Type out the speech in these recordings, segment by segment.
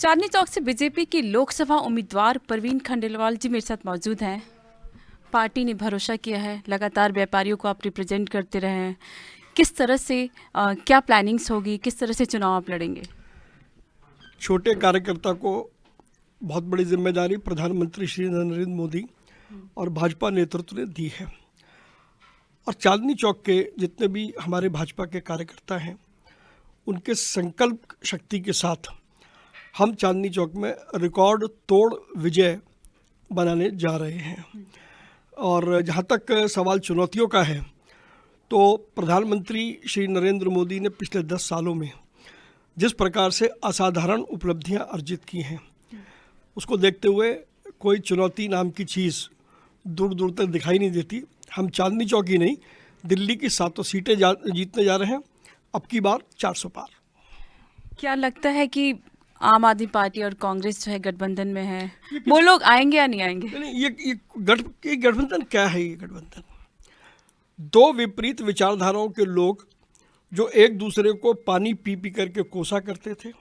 चांदनी चौक से बीजेपी की लोकसभा उम्मीदवार परवीन खंडेलवाल जी मेरे साथ मौजूद हैं। पार्टी ने भरोसा किया है, लगातार व्यापारियों को आप रिप्रेजेंट करते रहे हैं। किस तरह से क्या प्लानिंग्स होगी, किस तरह से चुनाव आप लड़ेंगे? छोटे कार्यकर्ता को बहुत बड़ी जिम्मेदारी प्रधानमंत्री श्री नरेंद्र मोदी और भाजपा नेतृत्व ने दी है। और चांदनी चौक के जितने भी हमारे भाजपा के कार्यकर्ता हैं, उनके संकल्प शक्ति के साथ हम चांदनी चौक में रिकॉर्ड तोड़ विजय बनाने जा रहे हैं। और जहाँ तक सवाल चुनौतियों का है, तो प्रधानमंत्री श्री नरेंद्र मोदी ने पिछले 10 सालों में जिस प्रकार से असाधारण उपलब्धियां अर्जित की हैं, उसको देखते हुए कोई चुनौती नाम की चीज़ दूर दूर तक दिखाई नहीं देती। हम चांदनी चौक ही नहीं, दिल्ली की 7 सीटें जीतने जा रहे हैं, अब की बार 400 पार। क्या लगता है कि आम आदमी पार्टी और कांग्रेस जो है गठबंधन में है, वो लोग आएंगे या नहीं आएंगे? नहीं, ये गठबंधन क्या है? ये गठबंधन दो विपरीत विचारधाराओं के लोग जो एक दूसरे को पानी पी पी करके कोसा करते थे,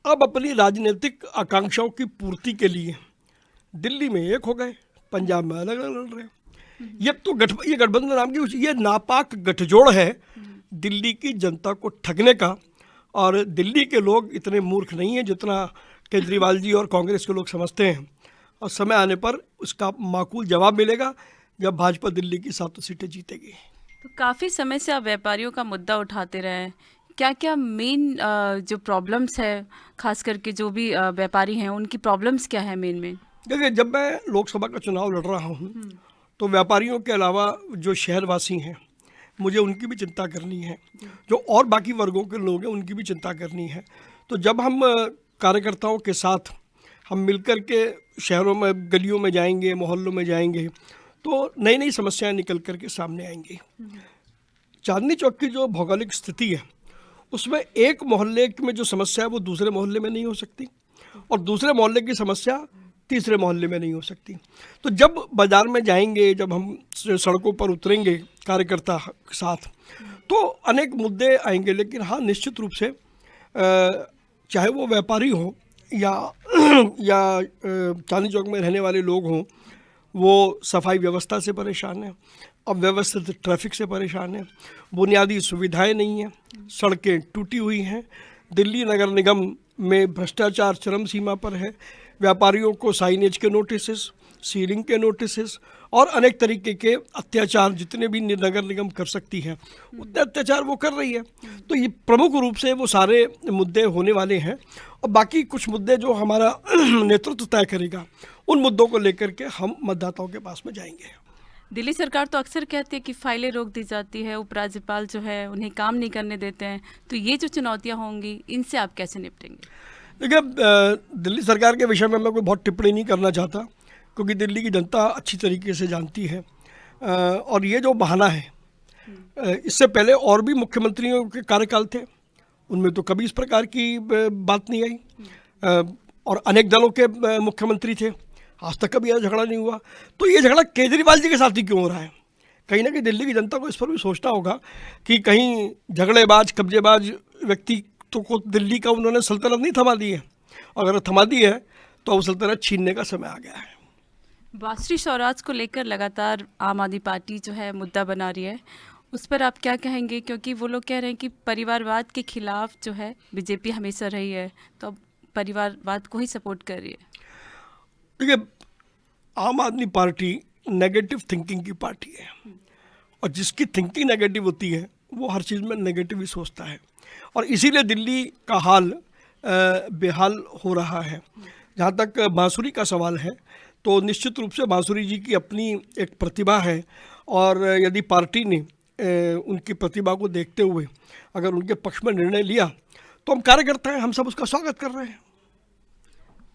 अब अपनी राजनीतिक आकांक्षाओं की पूर्ति के लिए दिल्ली में एक हो गए, पंजाब में अलग अलग लड़ रहे हैं। ये गठबंधन नाम की ये नापाक गठजोड़ है दिल्ली की जनता को ठगने का। और दिल्ली के लोग इतने मूर्ख नहीं हैं जितना केजरीवाल जी और कांग्रेस के लोग समझते हैं। और समय आने पर उसका माकूल जवाब मिलेगा जब भाजपा दिल्ली की 7 सीटें जीतेगी। तो काफ़ी समय से आप व्यापारियों का मुद्दा उठाते रहे हैं। क्या क्या मेन जो प्रॉब्लम्स है, खास करके जो भी व्यापारी हैं, उनकी प्रॉब्लम्स क्या है मेन? देखिए, जब मैं लोकसभा का चुनाव लड़ रहा हूँ तो व्यापारियों के अलावा जो शहरवासी हैं, मुझे उनकी भी चिंता करनी है। जो और बाकी वर्गों के लोग हैं, उनकी भी चिंता करनी है। तो जब हम कार्यकर्ताओं के साथ हम मिलकर के शहरों में, गलियों में जाएंगे, मोहल्लों में जाएंगे, तो नई नई समस्याएं निकल कर के सामने आएंगी। चांदनी चौक की जो भौगोलिक स्थिति है, उसमें एक मोहल्ले में जो समस्या है वो दूसरे मोहल्ले में नहीं हो सकती, और दूसरे मोहल्ले की समस्या तीसरे मोहल्ले में नहीं हो सकती। तो जब बाज़ार में जाएंगे, जब हम सड़कों पर उतरेंगे कार्यकर्ता के साथ, तो अनेक मुद्दे आएंगे। लेकिन हाँ, निश्चित रूप से चाहे वो व्यापारी हो या चांदनी चौक में रहने वाले लोग हों, वो सफाई व्यवस्था से परेशान हैं, अव्यवस्थित ट्रैफिक से परेशान हैं, बुनियादी सुविधाएं नहीं हैं, सड़कें टूटी हुई हैं, दिल्ली नगर निगम में भ्रष्टाचार चरम सीमा पर है, व्यापारियों को साइनेज के नोटिसेस, सीलिंग के नोटिसेस और अनेक तरीके के अत्याचार जितने भी नगर निगम कर सकती है, उतने अत्याचार वो कर रही है। तो ये प्रमुख रूप से वो सारे मुद्दे होने वाले हैं। और बाकी कुछ मुद्दे जो हमारा नेतृत्व तय करेगा, उन मुद्दों को लेकर के हम मतदाताओं के पास में जाएंगे। दिल्ली सरकार तो अक्सर कहती है कि फाइलें रोक दी जाती है, उपराज्यपाल जो है उन्हें काम नहीं करने देते हैं। तो ये जो चुनौतियाँ होंगी, इनसे आप कैसे निपटेंगे? देखिए, दिल्ली सरकार के विषय में मैं कोई बहुत टिप्पणी नहीं करना चाहता, क्योंकि दिल्ली की जनता अच्छी तरीके से जानती है। और ये जो बहाना है, इससे पहले और भी मुख्यमंत्रियों के कार्यकाल थे, उनमें तो कभी इस प्रकार की बात नहीं आई। और अनेक दलों के मुख्यमंत्री थे, आज तक कभी ऐसा झगड़ा नहीं हुआ। तो ये झगड़ा केजरीवाल जी के साथ ही क्यों हो रहा है? कहीं ना कहीं दिल्ली की जनता को इस पर भी सोचना होगा कि कहीं झगड़ेबाज, कब्जेबाज व्यक्ति तो को दिल्ली का उन्होंने सल्तनत नहीं थमा दी है। अगर थमा दी है तो अब सल्तनत छीनने का समय आ गया है। बासरी स्वराज को लेकर लगातार आम आदमी पार्टी जो है मुद्दा बना रही है, उस पर आप क्या कहेंगे? क्योंकि वो लोग कह रहे हैं कि परिवारवाद के खिलाफ जो है बीजेपी हमेशा रही है, तो अब परिवारवाद को ही सपोर्ट कर रही है। देखिए, आम आदमी पार्टी नेगेटिव थिंकिंग की पार्टी है, और जिसकी थिंकिंग नेगेटिव होती है वो हर चीज़ में नेगेटिव ही सोचता है। और इसीलिए दिल्ली का हाल बेहाल हो रहा है। जहाँ तक बांसुरी का सवाल है, तो निश्चित रूप से बांसुरी जी की अपनी एक प्रतिभा है, और यदि पार्टी ने उनकी प्रतिभा को देखते हुए अगर उनके पक्ष में निर्णय लिया, तो हम कार्यकर्ता हैं, हम सब उसका स्वागत कर रहे हैं।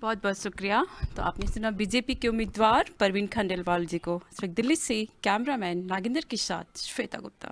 बहुत बहुत शुक्रिया। तो आपने सुना बीजेपी के उम्मीदवार परवीन खंडेलवाल जी को। दिल्ली से कैमरामैन नागेंद्र के साथ श्वेता गुप्ता।